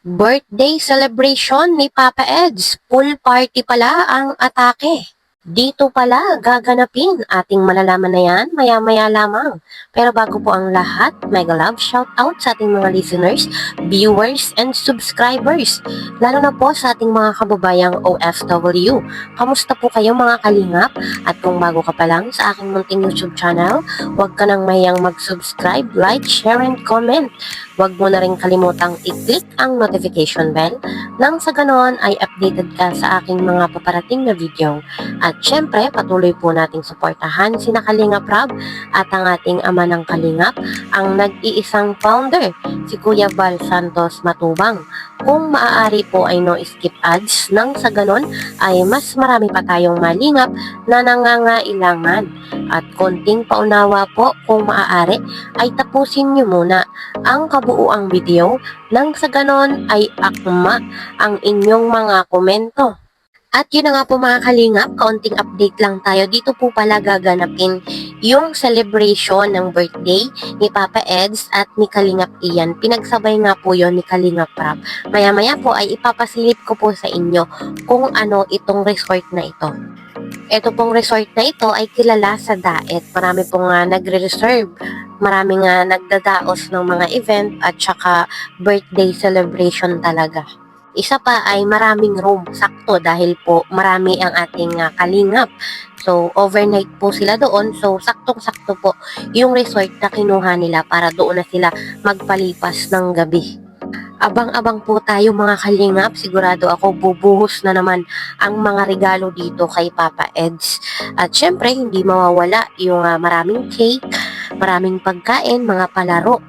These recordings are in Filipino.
Birthday celebration ni Papa Eds. Pool party pala ang atake. Dito pala gaganapin. Ating malalaman na yan maya-maya lamang. Pero bago po ang lahat, mega love shoutout sa ating mga listeners, viewers, and subscribers. Lalo na po sa ating mga kababayang OFW. Kamusta po kayo mga kalingap? At kung bago ka pa lang sa aking munting YouTube channel, huwag ka nang mahiyang mag-subscribe, like, share, and comment. Huwag mo na rin kalimutang i-click ang notification bell nang sa ganon ay updated ka sa aking mga paparating na video. At syempre, patuloy po nating suportahan sina Kalingap Rob at ang ating ama ng Kalingap, ang nag-iisang founder, si Kuya Val Santos Matubang. Kung maaari po ay no skip ads nang sa ganon ay mas marami pa tayong malingap na nangangailangan. At konting paunawa po kung maaari ay tapusin nyo muna ang kabuuang video nang sa ganon ay akma ang inyong mga komento. At yun na nga po mga kalingap, kaunting update lang tayo. Dito po pala gaganapin yung celebration ng birthday ni Papa Eds at ni Kalingap Ian. Pinagsabay nga po yon ni Kalingap Rob. Maya-maya po ay ipapasilip ko po sa inyo kung ano itong resort na ito. Ito pong resort na ito ay kilala sa Daet. Marami pong nagre-reserve. Marami nga nagdadaos ng mga event at saka birthday celebration talaga. Isa pa ay maraming room, sakto dahil po marami ang ating kalingap. So, overnight po sila doon. So, saktong-sakto po yung resort na kinuha nila para doon na sila magpalipas ng gabi. Abang-abang po tayo mga kalingap. Sigurado ako bubuhos na naman ang mga regalo dito kay Papa Eds. At syempre, hindi mawawala yung maraming cake, maraming pagkain, mga palaro.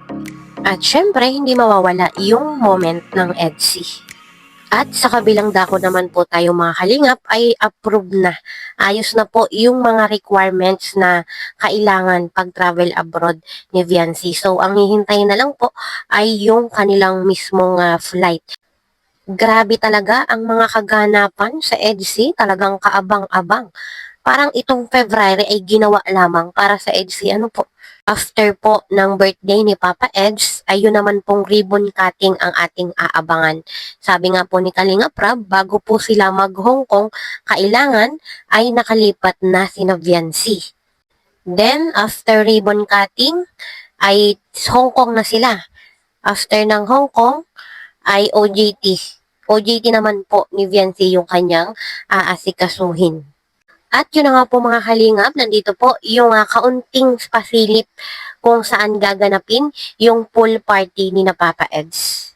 At syempre, hindi mawawala yung moment ng Edsy. At sa kabilang dako naman po tayo mga kalingap ay approved na. Ayos na po yung mga requirements na kailangan pag travel abroad ni Viancy. So ang hihintayin na lang po ay yung kanilang mismong flight. Grabe talaga ang mga kaganapan sa EDC, talagang kaabang-abang. Parang itong February ay ginawa lamang para sa EDC. Ano po? After po ng birthday ni Papa Eds, ay yun naman pong ribbon cutting ang ating aabangan. Sabi nga po ni Kalingap Rob, bago po sila mag-Hong Kong, kailangan ay nakalipat na sina Viancy. Then, after ribbon cutting, ay Hong Kong na sila. After ng Hong Kong, ay OJT. OJT naman po ni Viancy yung kanyang aasikasuhin. At yun na nga po mga kalingap, nandito po yung kaunting pasilip kung saan gaganapin yung pool party ni na Papa Eds.